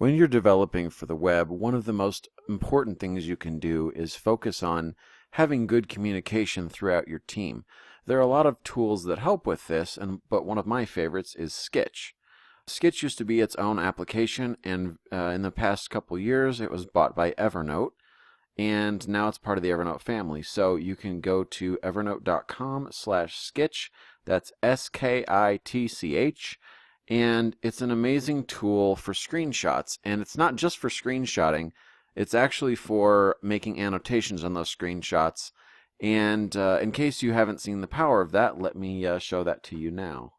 When you're developing for the web, one of the most important things you can do is focus on having good communication throughout your team. There are a lot of tools that help with this, but one of my favorites is Skitch. Skitch used to be its own application, and in the past couple years it was bought by Evernote, and now it's part of the Evernote family. So you can go to evernote.com/skitch, that's SKITCH, and it's an amazing tool for screenshots. And it's not just for screenshotting, it's actually for making annotations on those screenshots. And in case you haven't seen the power of that, let me show that to you now.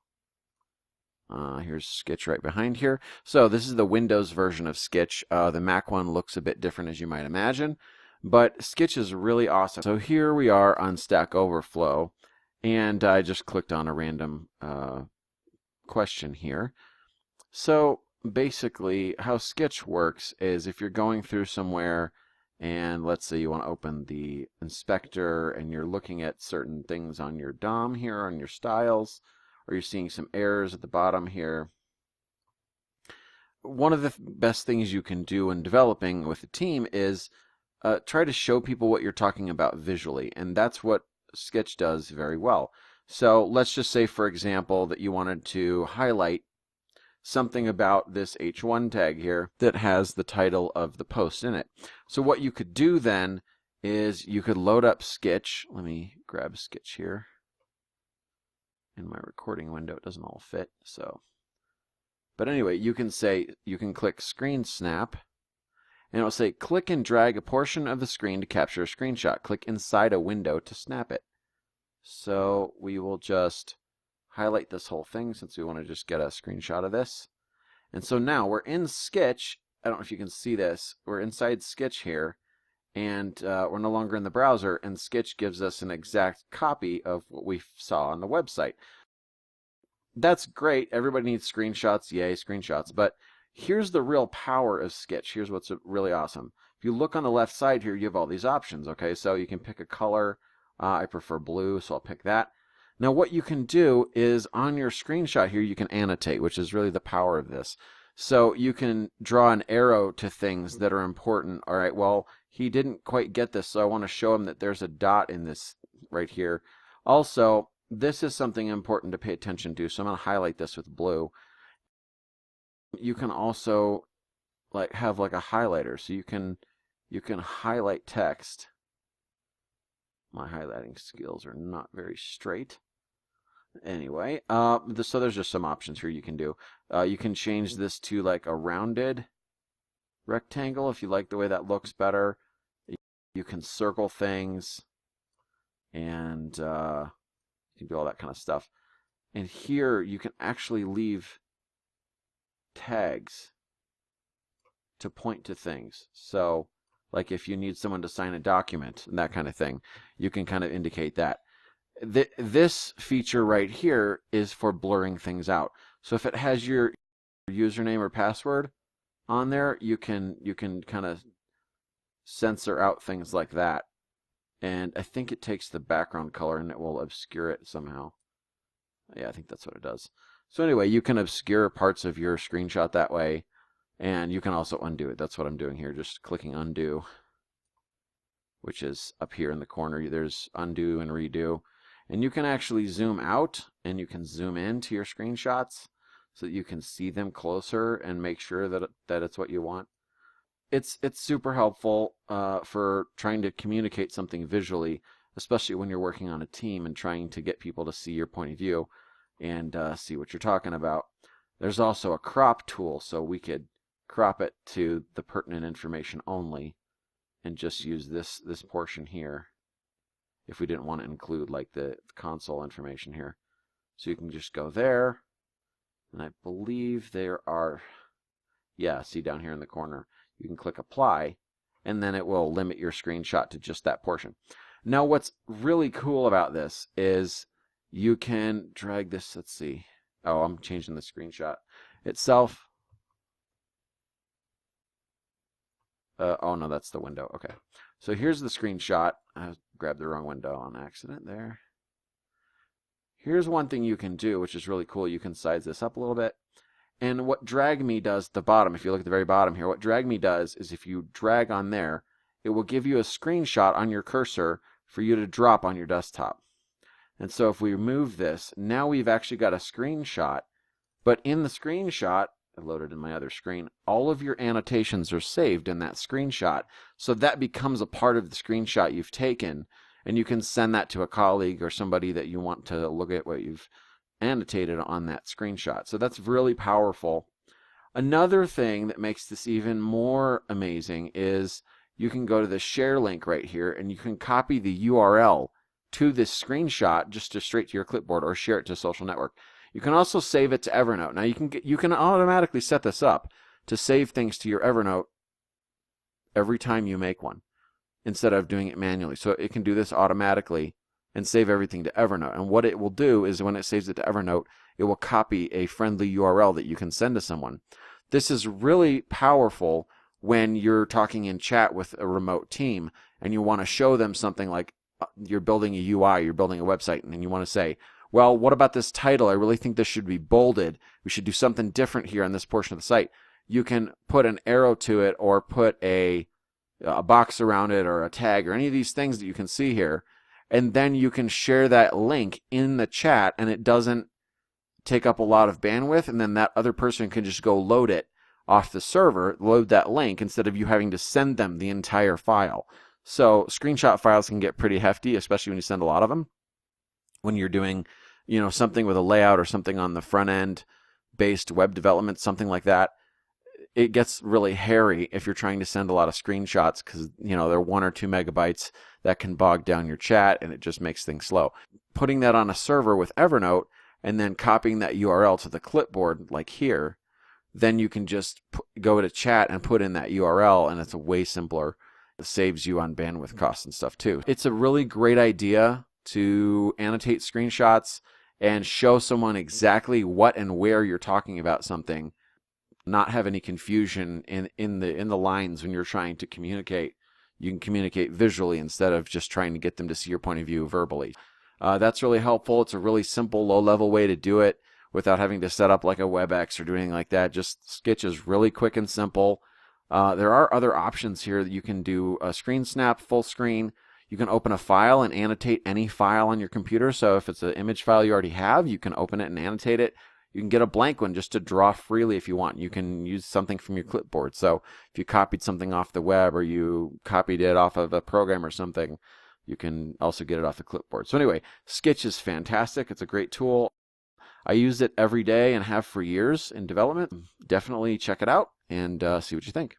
Here's Skitch right behind here. So this is the Windows version of Skitch. The Mac one looks a bit different, as you might imagine, but Skitch is really awesome. So here we are on Stack Overflow, and I just clicked on a random question here. So basically how Skitch works is if you're going through somewhere and let's say you want to open the inspector and you're looking at certain things on your DOM here, on your styles, or you're seeing some errors at the bottom here, one of the best things you can do in developing with a team is try to show people what you're talking about visually, and that's what Skitch does very well. So let's just say, for example, that you wanted to highlight something about this H1 tag here that has the title of the post in it. So what you could do then is you could load up Skitch. Let me grab Skitch here. In my recording window, it doesn't all fit. But anyway, you can click Screen Snap, and it will say click and drag a portion of the screen to capture a screenshot. Click inside a window to snap it. So we will just highlight this whole thing since we want to just get a screenshot of this. And so now we're in Skitch. I don't know if you can see this. We're inside Skitch here, and we're no longer in the browser, and Skitch gives us an exact copy of what we saw on the website. That's great. Everybody needs screenshots. Yay, screenshots. But here's the real power of Skitch. Here's what's really awesome. If you look on the left side here, you have all these options. Okay, so you can pick a color. I prefer blue, so I'll pick that. Now what you can do is on your screenshot here, you can annotate, which is really the power of this. So you can draw an arrow to things that are important. All right, well, he didn't quite get this, so I want to show him that there's a dot in this right here. Also, this is something important to pay attention to, so I'm going to highlight this with blue. You can also have a highlighter, so you can highlight text. My highlighting skills are not very straight. Anyway, so there's just some options here you can do. You can change this to a rounded rectangle if you like the way that looks better. You can circle things, and you can do all that kind of stuff. And here you can actually leave tags to point to things. So if you need someone to sign a document and that kind of thing, you can kind of indicate that. This feature right here is for blurring things out. So if it has your username or password on there, you can kind of censor out things like that. And I think it takes the background color and it will obscure it somehow. Yeah, I think that's what it does. So anyway, you can obscure parts of your screenshot that way. And you can also undo it. That's what I'm doing here, just clicking undo, which is up here in the corner. There's undo and redo. And you can actually zoom out and you can zoom in to your screenshots so that you can see them closer and make sure that it's what you want. It's super helpful for trying to communicate something visually, especially when you're working on a team and trying to get people to see your point of view and see what you're talking about. There's also a crop tool, so we could crop it to the pertinent information only and just use this portion here if we didn't want to include the console information here. So you can just go there, and I believe there are, yeah, see down here in the corner, you can click apply, and then it will limit your screenshot to just that portion. Now what's really cool about this is you can drag this, let's see, oh, I'm changing the screenshot itself. Oh no, that's the window. Okay, so here's the screenshot. I grabbed the wrong window on accident there. Here's one thing you can do, which is really cool. You can size this up a little bit, And what drag me does at the bottom, if you look at the very bottom here, what drag me does is if you drag on there, it will give you a screenshot on your cursor for you to drop on your desktop. And so if we remove this, now we've actually got a screenshot, but in the screenshot, I loaded in my other screen, all of your annotations are saved in that screenshot. So that becomes a part of the screenshot you've taken, and you can send that to a colleague or somebody that you want to look at what you've annotated on that screenshot. So that's really powerful. Another thing that makes this even more amazing is you can go to the share link right here and you can copy the URL to this screenshot just straight to your clipboard or share it to a social network. You can also save it to Evernote. Now you can automatically set this up to save things to your Evernote every time you make one instead of doing it manually. So it can do this automatically and save everything to Evernote. And what it will do is when it saves it to Evernote, it will copy a friendly URL that you can send to someone. This is really powerful when you're talking in chat with a remote team and you want to show them something like you're building a UI, you're building a website, and you want to say, well, what about this title? I really think this should be bolded. We should do something different here on this portion of the site. You can put an arrow to it or put a box around it or a tag or any of these things that you can see here. And then you can share that link in the chat and it doesn't take up a lot of bandwidth. And then that other person can just go load it off the server, load that link instead of you having to send them the entire file. So screenshot files can get pretty hefty, especially when you send a lot of them. When you're doing, something with a layout or something on the front end based web development, something like that, it gets really hairy if you're trying to send a lot of screenshots because, they're 1 or 2 megabytes that can bog down your chat and it just makes things slow. Putting that on a server with Evernote and then copying that URL to the clipboard like here, then you can just go to chat and put in that URL and it's way simpler. It saves you on bandwidth costs and stuff too. It's a really great idea to annotate screenshots and show someone exactly what and where you're talking about something, not have any confusion in the lines when you're trying to communicate. You can communicate visually instead of just trying to get them to see your point of view verbally. That's really helpful. It's a really simple, low-level way to do it without having to set up like a WebEx or doing like that. Just Skitch is really quick and simple. There are other options here that you can do a screen snap, full screen. You can open a file and annotate any file on your computer. So if it's an image file you already have, you can open it and annotate it. You can get a blank one just to draw freely if you want. You can use something from your clipboard. So if you copied something off the web or you copied it off of a program or something, you can also get it off the clipboard. So anyway, Skitch is fantastic. It's a great tool. I use it every day and have for years in development. Definitely check it out and see what you think.